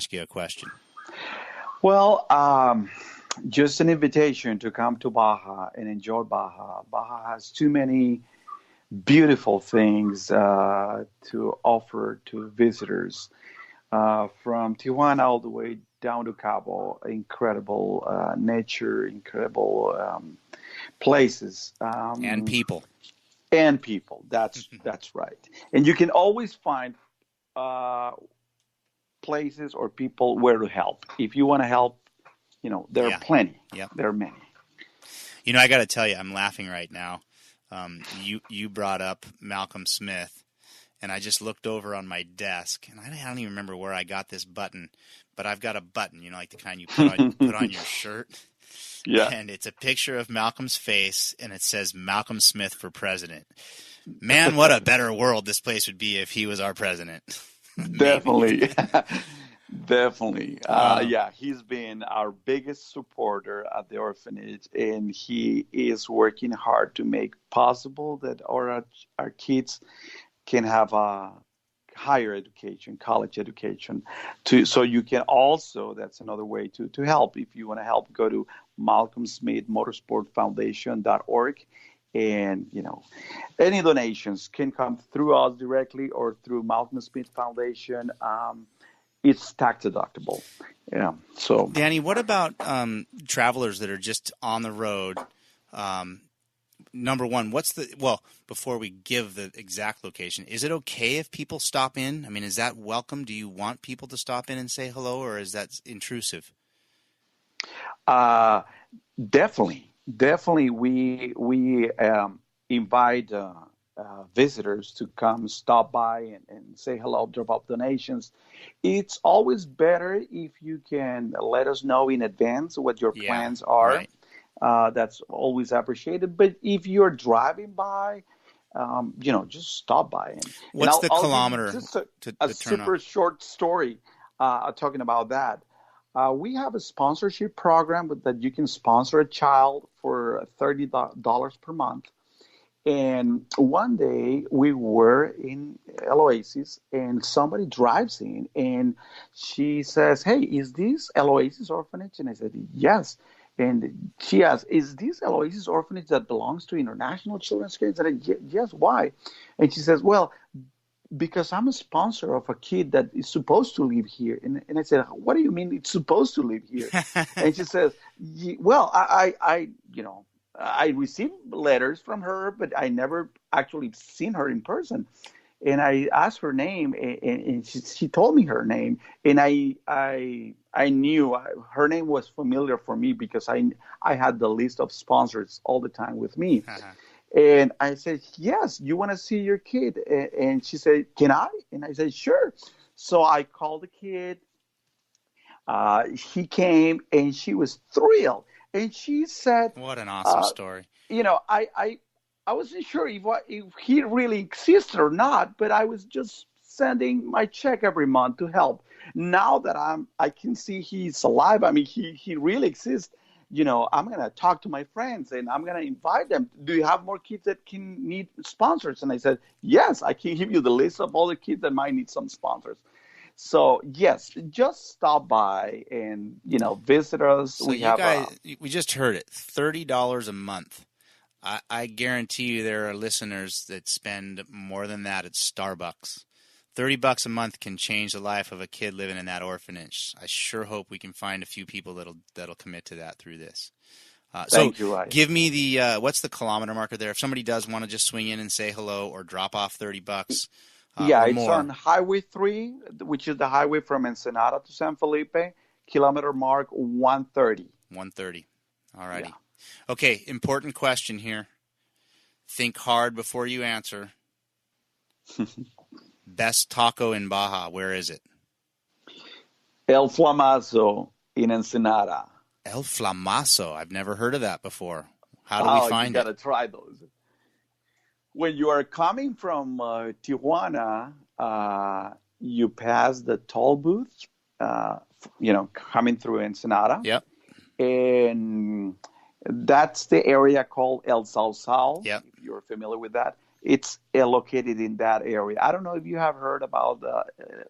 ask you a question. Well, just an invitation to come to Baja and enjoy Baja. Baja has too many beautiful things to offer to visitors. From Tijuana all the way down to Cabo, incredible nature, incredible places, And people. and people. That's right. And you can always find uh, places or people where to help. If you want to help, there are Yeah. plenty. Yep. There are many. I got to tell you, I'm laughing right now. You brought up Malcolm Smith, and I just looked over on my desk, and I don't even remember where I got this button, but I've got a button, like the kind you put on your shirt. Yeah. And it's a picture of Malcolm's face, and it says Malcolm Smith for president. Man, what a better world this place would be if he was our president. Definitely. Definitely. Yeah, he's been our biggest supporter at the orphanage, and he is working hard to make possible that our kids can have a higher education, college education. So you can also, that's another way to help. If you want to help, go to malcolmsmithmotorsportfoundation.org. And, any donations can come through us directly or through Malcolm Smith Foundation. It's tax deductible. Yeah. So, Danny, what about travelers that are just on the road? Number one, before we give the exact location, is it okay if people stop in? I mean, is that welcome? Do you want people to stop in and say hello, or is that intrusive? Definitely. Definitely. We invite visitors to come stop by and say hello, drop off donations. It's always better if you can let us know in advance what your plans are. Right. That's always appreciated. But if you're driving by, just stop by. What's the kilometer just to a turn super off? short story talking about that. We have a sponsorship program that you can sponsor a child for $30 per month. And one day we were in El Oasis and somebody drives in and she says, "Hey, is this El Oasis orphanage?" And I said, "Yes." And she asked, "Is this El Oasis orphanage that belongs to International Children's Care?" And I said, "Yes, why?" And she says, "Well, because I'm a sponsor of a kid that is supposed to live here." And I said, "What do you mean it's supposed to live here?" And she says, "Well, I received letters from her, but I never actually seen her in person." And I asked her name, and she told me her name, and I knew her name was familiar for me because I had the list of sponsors all the time with me. And I said, "Yes, you want to see your kid?" And she said, "Can I?" And I said, "Sure." So I called the kid. He came, and she was thrilled. And she said, "What an awesome story!" I wasn't sure if he really existed or not, but I was just sending my check every month to help. Now that I can see he's alive. I mean, he really exists. I'm gonna talk to my friends and I'm gonna invite them. Do you have more kids that can need sponsors? And I said, "Yes, I can give you the list of all the kids that might need some sponsors." So yes, just stop by and visit us. So we just heard it, $30 a month. I guarantee you there are listeners that spend more than that at Starbucks. $30 a month can change the life of a kid living in that orphanage. I sure hope we can find a few people that'll commit to that through this. Thank you, Ryan. Give me the what's the kilometer marker there? If somebody does want to just swing in and say hello or drop off $30, it's more. on Highway 3, which is the highway from Ensenada to San Felipe, kilometer mark 130. 130. All righty. Yeah. Okay, important question here. Think hard before you answer. Best taco in Baja, where is it? El Flamazo in Ensenada. El Flamazo. I've never heard of that before. How do we find it? You got to try those. When you are coming from Tijuana, you pass the toll booth, coming through Ensenada. Yep. And that's the area called El Sausal, yep. if you're familiar with that. It's located in that area. I don't know if you have heard about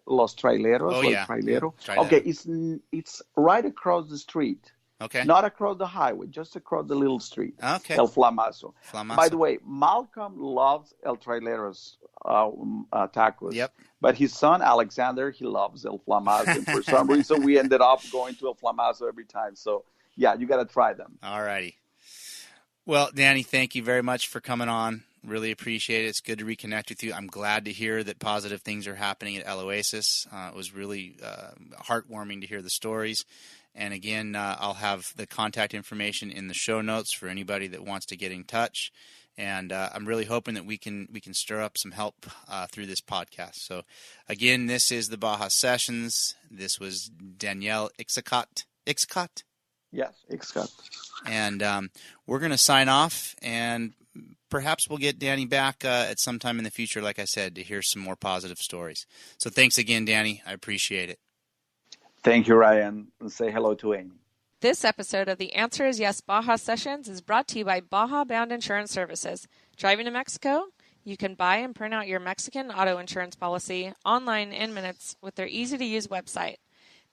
Los Traileros, Oh El yeah, yeah. Trailero. Try Okay, that. it's right across the street, Okay. not across the highway, just across the little street, Okay. El Flamazo. By the Flamazo. way, Malcolm loves El Traileros tacos, Yep. but his son Alexander, he loves El Flamazo, and for some reason we ended up going to El Flamazo every time. So yeah, you got to try them. All righty. Well, Danny, thank you very much for coming on. Really appreciate it. It's good to reconnect with you. I'm glad to hear that positive things are happening at El Oasis. It was really heartwarming to hear the stories. And again, I'll have the contact information in the show notes for anybody that wants to get in touch. And I'm really hoping that we can stir up some help through this podcast. So, again, this is the Baja Sessions. This was Danielle Ixcot. Ixcot? Yes, Ixcot. And we're going to sign off, and perhaps we'll get Danny back at some time in the future, like I said, to hear some more positive stories. So thanks again, Danny. I appreciate it. Thank you, Ryan. And say hello to Amy. This episode of The Answer is Yes Baja Sessions is brought to you by Baja Bound Insurance Services. Driving to Mexico? You can buy and print out your Mexican auto insurance policy online in minutes with their easy-to-use website.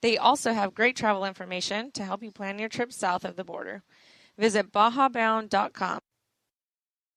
They also have great travel information to help you plan your trip south of the border. Visit bajabound.com.